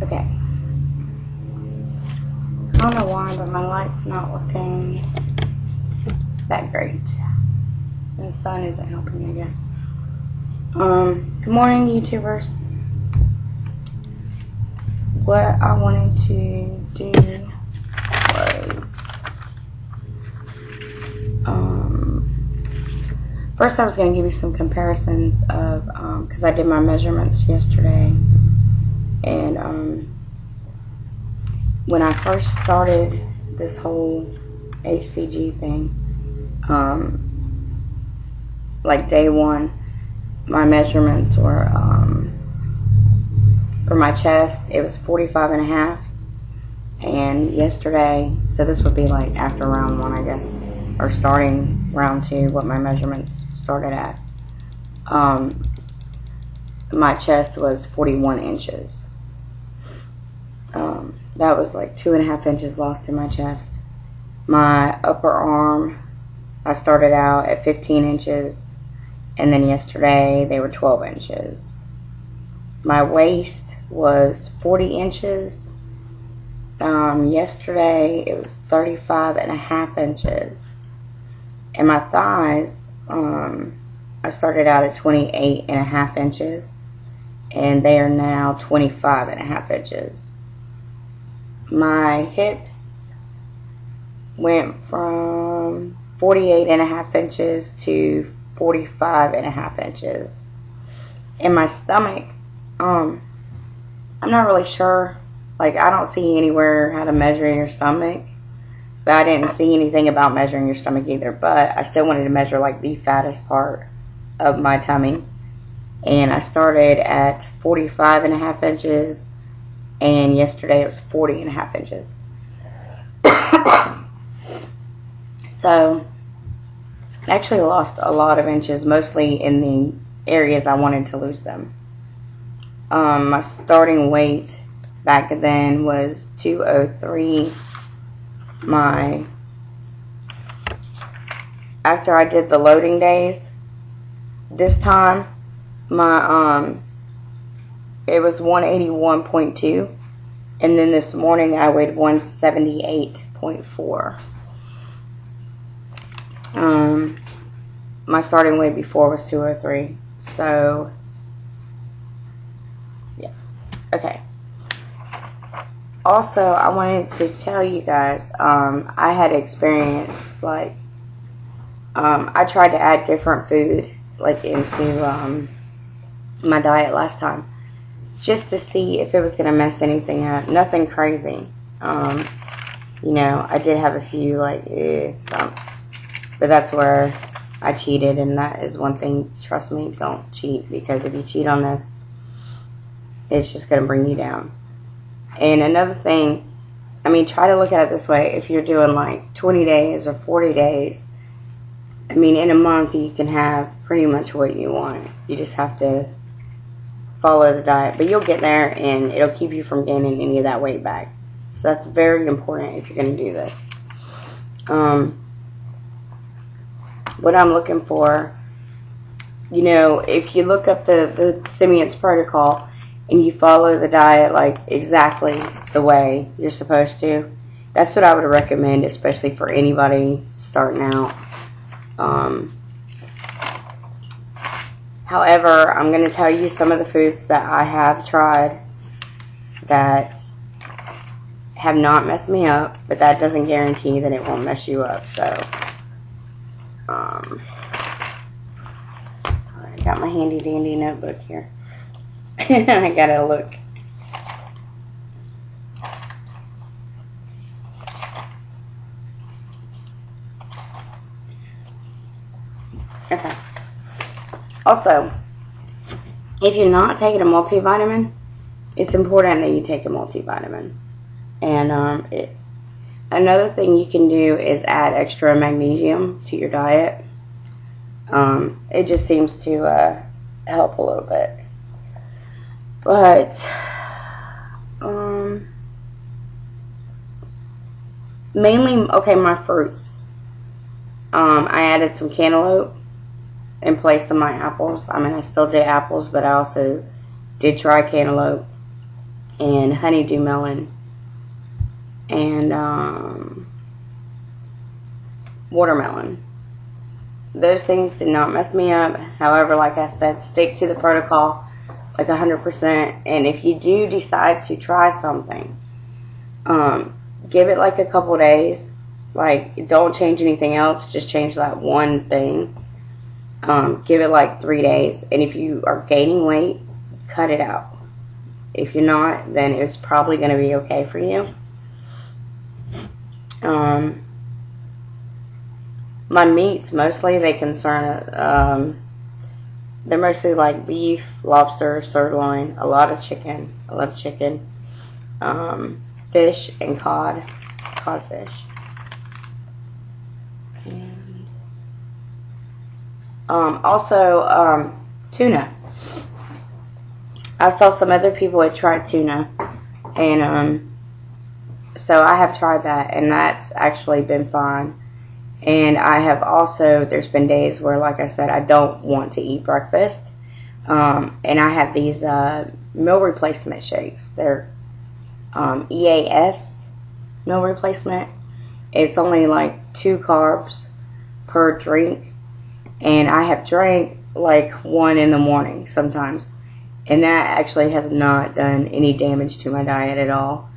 Okay. I don't know why, but my light's not looking that great. And the sun isn't helping, I guess. Good morning, YouTubers. What I wanted to do was, first I was going to give you some comparisons of, because I did my measurements yesterday, and when I first started this whole HCG thing, like day one, my measurements were, for my chest, it was 45.5, and yesterday, so this would be like after round one, I guess, or starting round two, what my measurements started at. My chest was 41 inches. That was like 2.5 inches lost in my chest. My upper arm, I started out at 15 inches, and then yesterday they were 12 inches. My waist was 40 inches. Yesterday it was 35.5 inches. And my thighs, I started out at 28.5 inches, and they are now 25.5 inches. My hips went from 48.5 inches to 45.5 inches. And my stomach, I'm not really sure. Like, I don't see anywhere how to measure your stomach. But I didn't see anything about measuring your stomach either. But I still wanted to measure, like, the fattest part of my tummy. And I started at 45.5 inches. And yesterday it was 40.5 inches. So, I actually lost a lot of inches, mostly in the areas I wanted to lose them. My starting weight back then was 203. After I did the loading days, this time, it was 181.2, and then this morning I weighed 178.4. My starting weight before was 203, so, yeah, okay. Also, I wanted to tell you guys, I had experienced, like, I tried to add different food, like, into, my diet last time, just to see if it was going to mess anything up. Nothing crazy. You know, I did have a few, like, bumps. But that's where I cheated, and that is one thing, trust me, don't cheat. Because if you cheat on this, it's just going to bring you down. And another thing, I mean, try to look at it this way. If you're doing, like, 20 days or 40 days, I mean, in a month, you can have pretty much what you want. You just have to follow the diet, but you'll get there, and it'll keep you from gaining any of that weight back. So that's very important if you're going to do this. What I'm looking for, you know, if you look up the Simeon's protocol and you follow the diet like exactly the way you're supposed to, that's what I would recommend, especially for anybody starting out. However, I'm going to tell you some of the foods that I have tried that have not messed me up, but that doesn't guarantee that it won't mess you up. So, sorry, I got my handy dandy notebook here. I gotta look. Okay. Also, if you're not taking a multivitamin, it's important that you take a multivitamin. And another thing you can do is add extra magnesium to your diet. It just seems to help a little bit. But mainly, okay, my fruits. I added some cantaloupe in place of my apples. I mean, I still did apples, but I also did try cantaloupe. and honeydew melon, and watermelon. Those things did not mess me up. However, like I said, stick to the protocol like 100%. And if you do decide to try something, give it like a couple days. Like, don't change anything else. Just change that one thing. Give it like 3 days. And if you are gaining weight, cut it out. If you're not, then it's probably going to be okay for you. My meats, mostly, they concern, they're mostly like beef, lobster, sirloin, a lot of chicken. I love chicken. Fish and codfish. And also, tuna. I saw some other people had tried tuna, and so I have tried that, and that's actually been fine. And I have also, there's been days where, like I said, I don't want to eat breakfast. And I have these meal replacement shakes. They're EAS meal replacement. It's only like 2 carbs per drink. And I have drank like 1 in the morning sometimes. And that actually has not done any damage to my diet at all.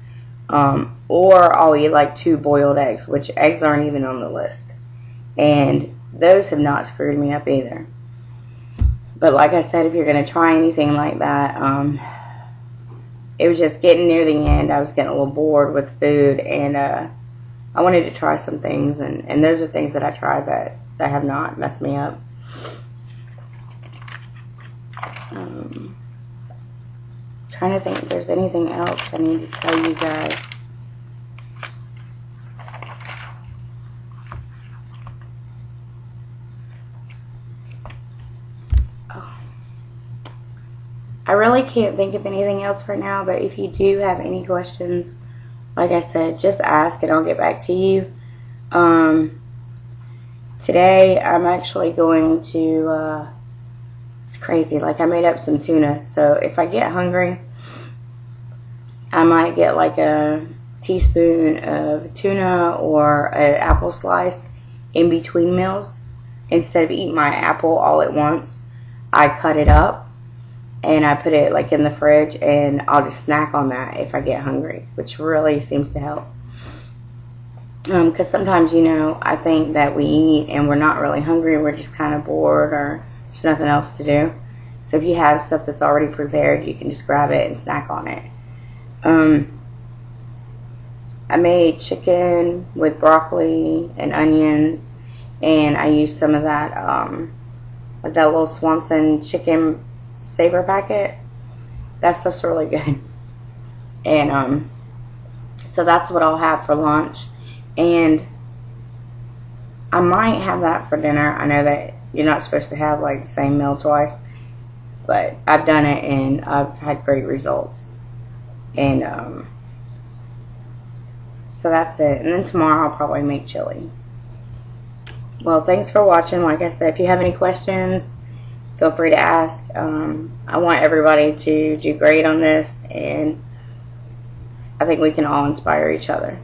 Or I'll eat like 2 boiled eggs, which eggs aren't even on the list. And those have not screwed me up either. But like I said, if you're going to try anything like that, it was just getting near the end. I was getting a little bored with food, and I wanted to try some things. And those are things that I tried that have not messed me up. Trying to think if there's anything else I need to tell you guys. I really can't think of anything else right now, but if you do have any questions, like I said, just ask and I'll get back to you. Today I'm actually going to, it's crazy, like I made up some tuna, so if I get hungry, I might get like a teaspoon of tuna or an apple slice in between meals. Instead of eating my apple all at once, I cut it up and I put it like in the fridge, and I'll just snack on that if I get hungry, which really seems to help. Because sometimes, you know, I think that we eat and we're not really hungry, we're just kind of bored or there's nothing else to do. So if you have stuff that's already prepared, you can just grab it and snack on it. I made chicken with broccoli and onions, and I used some of that, like that little Swanson chicken saber packet. That stuff's really good. And so that's what I'll have for lunch, and I might have that for dinner. I know that you're not supposed to have like the same meal twice, but I've done it and I've had great results. And so that's it. And then tomorrow I'll probably make chili. Well, thanks for watching. Like I said, if you have any questions, feel free to ask. I want everybody to do great on this, and I think we can all inspire each other.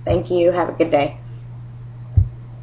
Thank you. Have a good day.